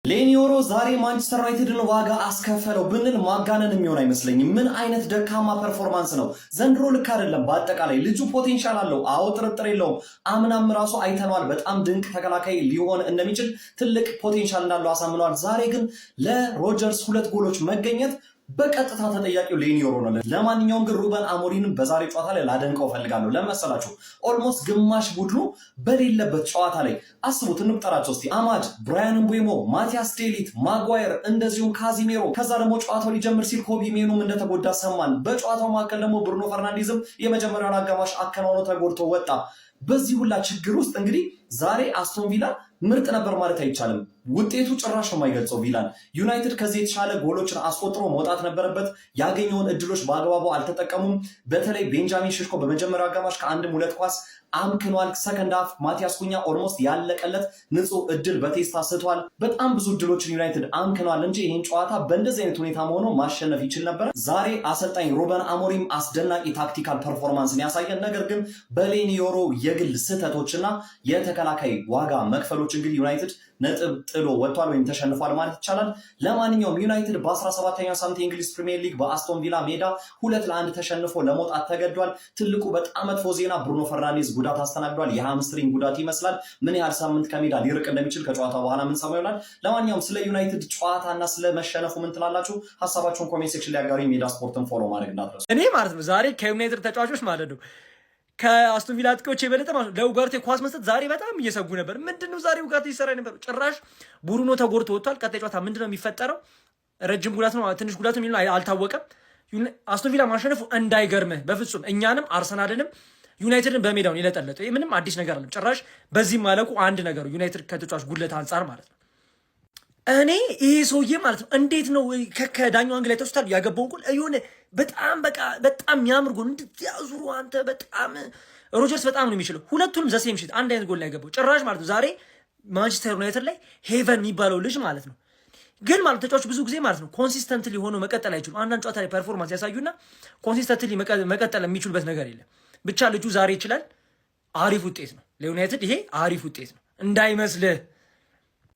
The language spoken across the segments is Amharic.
ሌኒዮሮ ዛሬ ማንቸስተር ዩናይትድን ዋጋ አስከፈለው ብንል ማጋነን የሚሆን አይመስለኝም። ምን አይነት ደካማ ፐርፎርማንስ ነው ዘንድሮ! ልክ አይደለም። በአጠቃላይ ልጁ ፖቴንሻል አለው፣ አዎ ጥርጥር የለውም። አምናም ራሱ አይተነዋል። በጣም ድንቅ ተከላካይ ሊሆን እንደሚችል ትልቅ ፖቴንሻል እንዳለው አሳምነዋል። ዛሬ ግን ለሮጀርስ 2 ጎሎች መገኘት በቀጥታ ተጠያቂው ሌኒዮሮ ነው። ለማንኛውም ግን ሩበን አሞሪምን በዛሬ ጨዋታ ላይ ላደንቀው ፈልጋለሁ። ለመሰላችሁ ኦልሞስት ግማሽ ቡድኑ በሌለበት ጨዋታ ላይ አስቡት። እንቁጠራቸው እስቲ። አማድ፣ ብራያን ምቤሞ፣ ማቲያስ ዴሊት፣ ማጓየር እንደዚሁም ካዚሜሮ። ከዛ ደግሞ ጨዋታው ሊጀምር ሲል ኮቢ ሜኑም እንደተጎዳ ሰማን። በጨዋታው መካከል ደግሞ ብሩኖ ፈርናንዴዝም የመጀመሪያውን አጋማሽ አከናውኖ ተጎድቶ ወጣ። በዚህ ሁላ ችግር ውስጥ እንግዲህ ዛሬ አስቶን ቪላ ምርጥ ነበር ማለት አይቻልም። ውጤቱ ጭራሽ ነው የማይገልጸው ቪላን። ዩናይትድ ከዚህ የተሻለ ጎሎችን አስቆጥሮ መውጣት ነበረበት። ያገኘውን እድሎች በአግባቡ አልተጠቀሙም። በተለይ ቤንጃሚን ሼሽኮ በመጀመሪያው አጋማሽ ከአንድም 2 ኳስ አምክኗል። ሰከንድ ሃፍ ማቲያስ ኩኛ ኦልሞስት ያለቀለት ንጹህ እድል በቴስታ ስቷል። በጣም ብዙ እድሎችን ዩናይትድ አምክኗል እንጂ ይህን ጨዋታ በእንደዚህ አይነት ሁኔታ መሆኑ ማሸነፍ ይችል ነበር። ዛሬ አሰልጣኝ ሩበን አሞሪም አስደናቂ ታክቲካል ፐርፎርማንስን ያሳየን፣ ነገር ግን በሌኒዮሮ የግል ስህተቶችና የተከላካይ ዋጋ መክፈሎች እንግዲህ ዩናይትድ ነጥብ ጥሎ ወጥቷል ወይም ተሸንፏል ማለት ይቻላል። ለማንኛውም ዩናይትድ በ17ኛው ሳምንት የእንግሊዝ ፕሪሚየር ሊግ በአስቶን ቪላ ሜዳ 2-1 ተሸንፎ ለመውጣት ተገዷል። ትልቁ በጣም መጥፎ ዜና ብሩኖ ፈርናንዴዝ ጉዳት አስተናግዷል። የሃምስትሪንግ ጉዳት ይመስላል። ምን ያህል ሳምንት ከሜዳ ሊርቅ እንደሚችል ከጨዋታ በኋላ ምን ሰማው ይሆናል። ለማንኛውም ስለ ዩናይትድ ጨዋታና ስለ መሸነፉ ምን ትላላችሁ? ሀሳባችሁን ኮሜንት ሴክሽን ላይ አጋሩ። ሜዳ ስፖርትን ፎሎ ማድረግ እንዳትረሱ። እኔ ማለት ነው ዛሬ ከዩናይትድ ተጫዋቾች ማለት ነው ከአስቶን ቪላ አጥቂዎች የበለጠ ማለት ለኡጋርቴ ኳስ መስጠት ዛሬ በጣም እየሰጉ ነበር። ምንድነው ዛሬ ኡጋርቴ ይሰራ ነበር? ጭራሽ ቡሩኖ ተጎድቶ ወጥቷል። ቀጣይ ጨዋታ ምንድነው የሚፈጠረው? ረጅም ጉዳት ነው ትንሽ ጉዳት ነው የሚለው አልታወቀም። አስቶን ቪላ ማሸነፉ እንዳይገርምህ በፍጹም። እኛንም አርሰናልንም ዩናይትድን በሜዳው ይለጠለጠው። ይሄ ምንም አዲስ ነገር አይደለም። ጭራሽ በዚህ ማለቁ አንድ ነገር ነው፣ ዩናይትድ ከተጫዋች ጉድለት አንጻር ማለት ነው። እኔ ይሄ ሰውዬ ማለት ነው እንዴት ነው ከዳኛው አንግል ላይ ተውስታል ያገባውን ጎል የሆነ በጣም በቃ በጣም የሚያምር ጎል እንድትያዙሩ አንተ በጣም ሮጀርስ በጣም ነው የሚችለው። ሁለቱንም ዘሴም ሽት አንድ አይነት ጎል ላይ ያገባው ጭራሽ ማለት ነው። ዛሬ ማንቸስተር ዩናይትድ ላይ ሄቨን የሚባለው ልጅ ማለት ነው። ግን ማለት ተጫዋች ብዙ ጊዜ ማለት ነው ኮንሲስተንትሊ ሆኖ መቀጠል አይችሉም። አንዳንድ ጨዋታ ላይ ፐርፎርማንስ ያሳዩና ኮንሲስተንትሊ መቀጠል የሚችሉበት ነገር የለም። ብቻ ልጁ ዛሬ ይችላል። አሪፍ ውጤት ነው ለዩናይትድ። ይሄ አሪፍ ውጤት ነው እንዳይመስልህ።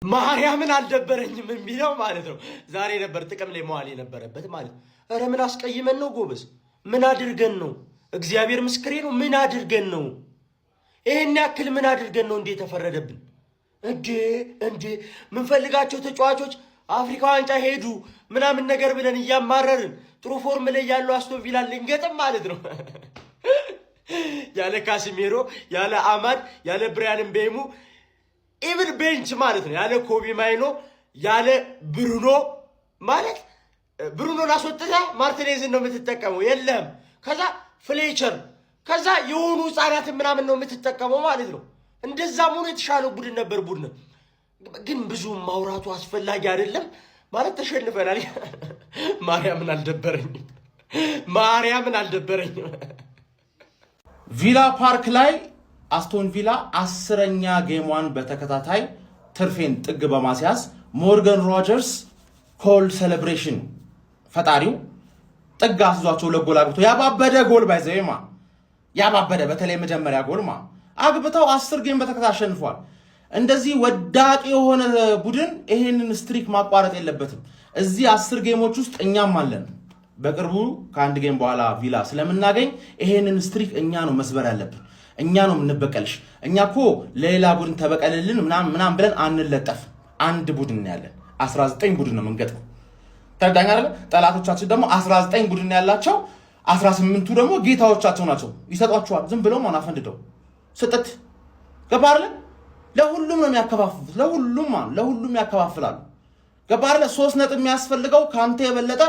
ማርያምን አልደበረኝም የሚለው ማለት ነው። ዛሬ ነበር ጥቅም ላይ መዋል የነበረበት ማለት ነው። ኧረ ምን አስቀይመን ነው ጎበዝ? ምን አድርገን ነው? እግዚአብሔር ምስክሬ ነው። ምን አድርገን ነው? ይሄን ያክል ምን አድርገን ነው እንዴ ተፈረደብን? እንዴ ምንፈልጋቸው ተጫዋቾች አፍሪካ ዋንጫ ሄዱ ምናምን ነገር ብለን እያማረርን ጥሩ ፎርም ላይ ያለው አስቶን ቪላ ልንገጥም ማለት ነው። ያለ ካሲሜሮ፣ ያለ አማድ፣ ያለ ብራያን ምቤሞ ኢቭን ቤንች ማለት ነው ያለ ኮቢ ማይኖ፣ ያለ ብሩኖ ማለት ብሩኖን አስወጥተህ ማርቲኔዝን ነው የምትጠቀመው። የለም ከዛ ፍሌቸር፣ ከዛ የሆኑ ህፃናትን ምናምን ነው የምትጠቀመው ማለት ነው። እንደዛም ሆኖ የተሻለው ቡድን ነበር። ቡድን ግን ብዙ ማውራቱ አስፈላጊ አይደለም ማለት ተሸንፈናል። ማርያምን አልደበረኝም። ቪላ ፓርክ ላይ አስቶን ቪላ 10ኛ ጌሟን በተከታታይ ትርፌን ጥግ በማስያዝ ሞርጋን ሮጀርስ ኮል ሴሌብሬሽን ፈጣሪው ጥግ አስዟቸው ለጎል አግብተው ያባበደ ጎል ባይዘይማ ያባበደ በተለይ መጀመሪያ ጎል አግብተው 10 ጌም በተከታታይ አሸንፏል። እንደዚህ ወዳቂ የሆነ ቡድን ይሄንን ስትሪክ ማቋረጥ የለበትም። እዚህ 10 ጌሞች ውስጥ እኛም አለን። በቅርቡ ከአንድ ጌም በኋላ ቪላ ስለምናገኝ ይሄንን ስትሪክ እኛ ነው መስበር ያለብን። እኛ ነው የምንበቀልሽ። እኛ እኮ ለሌላ ቡድን ተበቀልልን ምናምን ብለን አንለጠፍ። አንድ ቡድን ያለን 19 ቡድን ነው የምንገጥመው። ተዳኛ አይደል? ጠላቶቻችን ደግሞ 19 ቡድን ያላቸው 18ቱ ደግሞ ጌታዎቻቸው ናቸው። ይሰጧቸዋል ዝም ብለው ማናፈንድደው ስጥት ገባ አይደል? ለሁሉም ነው የሚያከፋፍሉት። ለሁሉም ያከፋፍላሉ። ገባ አይደል? 3 ነጥብ የሚያስፈልገው ካንተ የበለጠ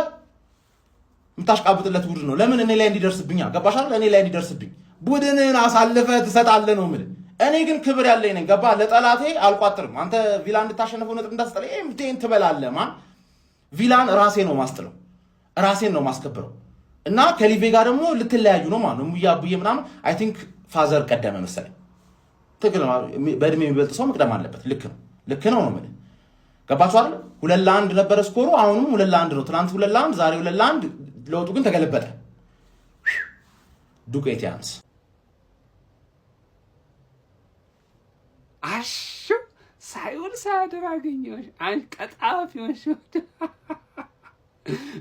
የምታሽቃብጥለት ቡድን ነው። ለምን እኔ ላይ እንዲደርስብኛ ገባሽ አይደል? እኔ ላይ እንዲደርስብኝ ቡድንን አሳልፈ ትሰጣለህ ነው የምልህ። እኔ ግን ክብር ያለኝ ነኝ። ገባ? ለጠላቴ አልቋጥርም። አንተ ቪላ እንድታሸንፈው ነጥብ እንዳስጠለ ምቴን ትበላለህ። ቪላን ራሴ ነው ማስጥለው፣ ራሴን ነው ማስከብረው። እና ከሊቬ ጋር ደግሞ ልትለያዩ ነው ማለት ነው። ሙያቡዬ ምናምን አይ ቲንክ ፋዘር ቀደመ መሰለኝ። ትክክል ነው። በእድሜ የሚበልጥ ሰው መቅደም አለበት። ልክ ነው ነው የምልህ። ገባችሁ አይደል? 2-1 ነበረ ስኮሩ። አሁንም 2-1 ነው። ትናንት 2-1፣ ዛሬ 2-1። ለውጡ ግን ተገለበጠ። ዱቄት ያንስ ሳይውል ሳያድር አገኘሁሽ አንቀጣፊዎች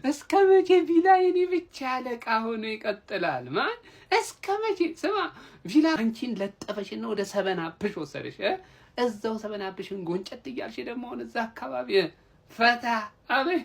እስከ መቼ ቪላ የኔ ብቻ አለቃ ሆኖ ይቀጥላል? ማን እስከ መቼ? ስማ ቪላ አንቺን ለጠፈሽና ወደ ሰበናብሽ ወሰደሽ። እዛው ሰበናብሽን ጎንጨት እያልሽ ደግሞ አሁን እዛ አካባቢ ፈታ አበይ።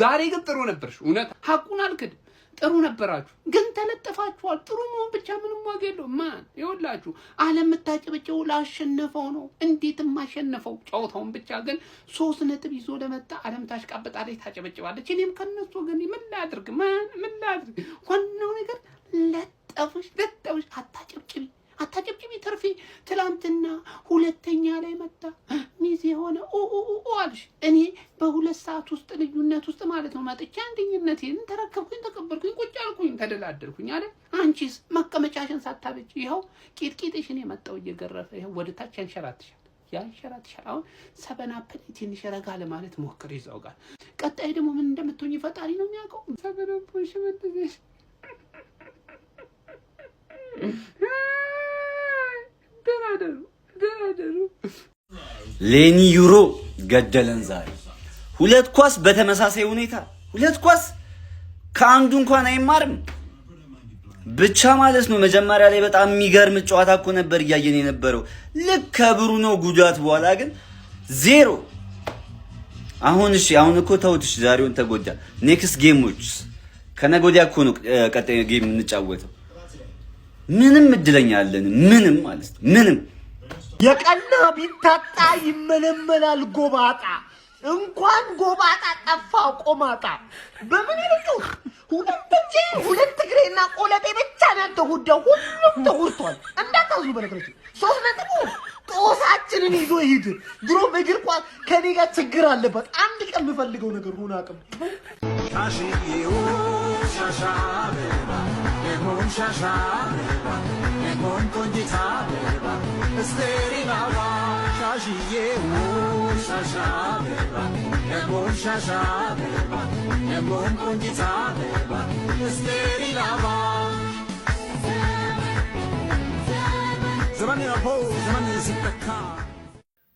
ዛሬ ግን ጥሩ ነበርሽ። እውነት ሐቁን አልክድም። ጥሩ ነበራችሁ ግን ተለጠፋችኋል። ጥሩ መሆን ብቻ ምንም ዋጋ የለውም። ማን ይወላችሁ ዓለም የምታጨበጨው ላሸነፈው ነው። እንዴትም አሸነፈው ጨዋታውን ብቻ ግን 3 ነጥብ ይዞ ለመጣ ዓለም ታሽቃበጣለች፣ ታጨበጭባለች። እኔም ከነሱ ግን ምን ላድርግ? ምን ላድርግ? ዋናው ነገር ለጠፍሽ አታጨብጭቢ ተርፌ ትላንትና ሁለተኛ ላይ መጣ ሚዜ ሆነ አልሽ። እኔ በ2 ሰዓት ውስጥ ልዩነት ውስጥ ማለት ነው መጥቻ አንደኝነቴን ተረከብኩኝ፣ ተቀበልኩኝ፣ ቁጭ አልኩኝ፣ ተደላደልኩኝ አይደል? አንቺስ መቀመጫሽን ሳታበጭ ይኸው ቂጥቂጥሽን የመጣው እየገረፈ ይኸው ወደ ታች ያንሸራትሻል። አሁን ሰበናፕል ትንሽ ረጋ ለማለት ሞክር ይዘው ጋር። ቀጣይ ደግሞ ምን እንደምትሆኝ ፈጣሪ ነው የሚያውቀው። ሰበናፕልሽ መጥተሽ ደራደሩ ሌኒ ዩሮ ገደለን ዛሬ 2 ኳስ በተመሳሳይ ሁኔታ 2 ኳስ ከአንዱ እንኳን አይማርም ብቻ ማለት ነው። መጀመሪያ ላይ በጣም የሚገርም ጨዋታ እኮ ነበር እያየን የነበረው። ልክ ከብሩኖ ጉዳት በኋላ ግን 0 አሁን እኮ ተውትሽ፣ ዛሬውን ተጎዳ። ኔክስት ጌሞች ከነገ ወዲያ እኮ ነው ቀጣይ ጌም እንጫወተው። ምንም እድለኛ አለን ምንም ማለት ነው ምንም። የቀና ቢታጣ ይመለመላል ጎባጣ። እንኳን ጎባጣ ጠፋ ቆማጣ። በምን ይልቁ ሁለት እግሬና ቆለጤ ብቻ ነው ተሁደው፣ ሁሉም ተሁርቷል። እንዳታዙ በነገራችን 3 ነጥብ ጦሳችንን ይዞ ይሄድ። ድሮ በእግር ኳስ ከኔ ጋር ችግር አለበት። አንድ ቀን የምፈልገው ነገር ሆነ አቅም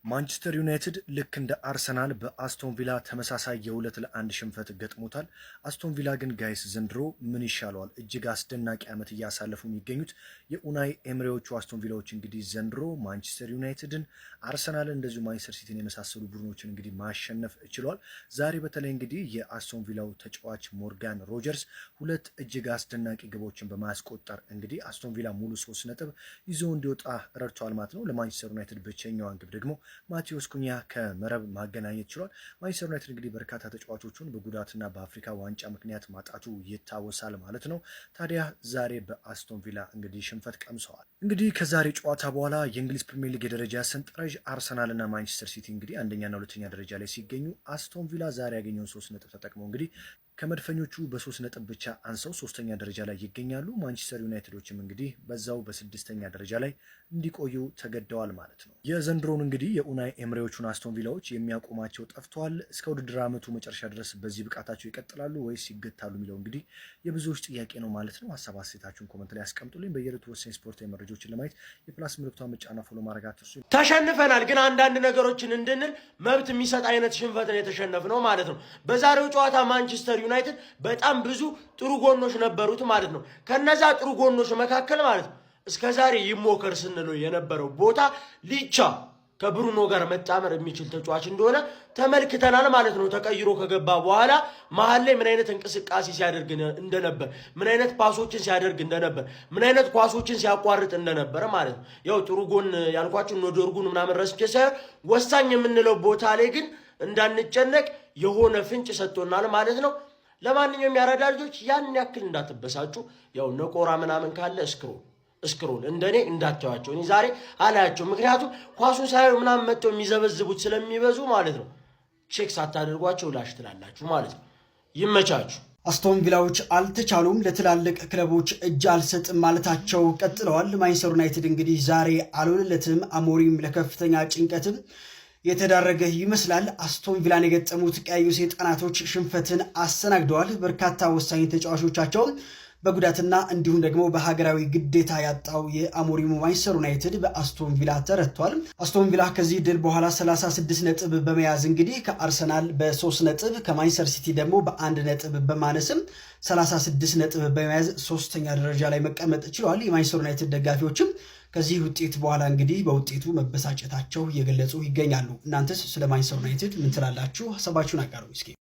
ማንቸስተር ዩናይትድ ልክ እንደ አርሰናል በአስቶን ቪላ ተመሳሳይ የ2-1 ሽንፈት ገጥሞታል። አስቶን ቪላ ግን ጋይስ ዘንድሮ ምን ይሻለዋል? እጅግ አስደናቂ ዓመት እያሳለፉ የሚገኙት የኡናይ ኤምሬዎቹ አስቶን ቪላዎች እንግዲህ ዘንድሮ ማንቸስተር ዩናይትድን፣ አርሰናልን እንደዚሁ ማንቸስተር ሲቲን የመሳሰሉ ቡድኖችን እንግዲህ ማሸነፍ ችሏል። ዛሬ በተለይ እንግዲህ የአስቶን ቪላው ተጫዋች ሞርጋን ሮጀርስ 2 እጅግ አስደናቂ ግቦችን በማስቆጠር እንግዲህ አስቶን ቪላ ሙሉ 3 ነጥብ ይዞ እንዲወጣ ረድቷል ማለት ነው። ለማንቸስተር ዩናይትድ ብቸኛዋን ግብ ደግሞ ማቴዎስ ኩኛ ከመረብ ማገናኘት ችሏል። ማንቸስተር ዩናይትድ እንግዲህ በርካታ ተጫዋቾቹን በጉዳትና በአፍሪካ ዋንጫ ምክንያት ማጣቱ ይታወሳል ማለት ነው። ታዲያ ዛሬ በአስቶን ቪላ እንግዲህ ሽንፈት ቀምሰዋል። እንግዲህ ከዛሬ ጨዋታ በኋላ የእንግሊዝ ፕሪሚየር ሊግ የደረጃ ሰንጠረዥ አርሰናል እና ማንቸስተር ሲቲ እንግዲህ አንደኛና ሁለተኛ ደረጃ ላይ ሲገኙ አስቶን ቪላ ዛሬ ያገኘውን 3 ነጥብ ተጠቅመው እንግዲህ ከመድፈኞቹ በ3 ነጥብ ብቻ አንሰው 3ኛ ደረጃ ላይ ይገኛሉ። ማንቸስተር ዩናይትዶችም እንግዲህ በዛው በ6ኛ ደረጃ ላይ እንዲቆዩ ተገደዋል ማለት ነው። የዘንድሮውን እንግዲህ የኡናይ ኤምሬዎቹን አስቶን ቪላዎች የሚያቆማቸው ጠፍቷል። እስከ ውድድር ዓመቱ መጨረሻ ድረስ በዚህ ብቃታቸው ይቀጥላሉ ወይስ ይገታሉ የሚለው እንግዲህ የብዙዎች ጥያቄ ነው ማለት ነው። ሀሳብ አስተያየታችሁን ኮመንት ላይ አስቀምጡልኝ። በየዕለቱ ወሳኝ ስፖርታዊ መረጃዎችን ለማየት የፕላስ ምልክቷን መጫና ፎሎ ማድረግ አትርሱ። ተሸንፈናል፣ ግን አንዳንድ ነገሮችን እንድንል መብት የሚሰጥ አይነት ሽንፈትን የተሸነፍነው ማለት ነው። በዛሬው ጨዋታ ማንቸስተር ዩናይትድ በጣም ብዙ ጥሩ ጎኖች ነበሩት ማለት ነው። ከነዛ ጥሩ ጎኖች መካከል ማለት ነው እስከዛሬ ይሞከር ስንለው የነበረው ቦታ ሊቻ ከብሩኖ ጋር መጣመር የሚችል ተጫዋች እንደሆነ ተመልክተናል ማለት ነው። ተቀይሮ ከገባ በኋላ መሀል ላይ ምን አይነት እንቅስቃሴ ሲያደርግ እንደነበር፣ ምን አይነት ፓሶችን ሲያደርግ እንደነበር፣ ምን አይነት ኳሶችን ሲያቋርጥ እንደነበር ማለት ነው። ያው ጥሩ ጎን ያልኳችሁ ኖዶርጉን ምናምን ረስቼ ሳይሆን ወሳኝ የምንለው ቦታ ላይ ግን እንዳንጨነቅ የሆነ ፍንጭ ሰጥቶናል ማለት ነው። ለማንኛውም ያራዳ ልጆች ያን ያክል እንዳትበሳጩ። ያው ነቆራ ምናምን ካለ እስክሮል እንደኔ እንዳታዩዋቸው። እኔ ዛሬ አላያቸው፣ ምክንያቱም ኳሱን ሳይሆን ምናምን መጥተው የሚዘበዝቡት ስለሚበዙ ማለት ነው። ቼክ ሳታደርጓቸው ላሽ ትላላችሁ ማለት ነው። ይመቻችሁ። አስቶን ቪላዎች አልተቻሉም፣ ለትላልቅ ክለቦች እጅ አልሰጥም ማለታቸው ቀጥለዋል። ማንቸስተር ዩናይትድ እንግዲህ ዛሬ አልሆነለትም። አሞሪም ለከፍተኛ ጭንቀትም የተዳረገ ይመስላል። አስቶን ቪላን የገጠሙት ቀያዩ ሰይጣናቶች ሽንፈትን አስተናግደዋል። በርካታ ወሳኝ ተጫዋቾቻቸው በጉዳትና እንዲሁም ደግሞ በሀገራዊ ግዴታ ያጣው የአሞሪሙ ማንቸስተር ዩናይትድ በአስቶን ቪላ ተረቷል። አስቶን ቪላ ከዚህ ድል በኋላ 36 ነጥብ በመያዝ እንግዲህ ከአርሰናል በ3 ነጥብ ከማንቸስተር ሲቲ ደግሞ በ1 ነጥብ በማነስም 36 ነጥብ በመያዝ 3ኛ ደረጃ ላይ መቀመጥ ችሏል። የማንቸስተር ዩናይትድ ደጋፊዎችም ከዚህ ውጤት በኋላ እንግዲህ በውጤቱ መበሳጨታቸው እየገለጹ ይገኛሉ። እናንተስ ስለ ማንቸስተር ዩናይትድ ምን ትላላችሁ? ሀሳባችሁን አጋሩ እስኪ።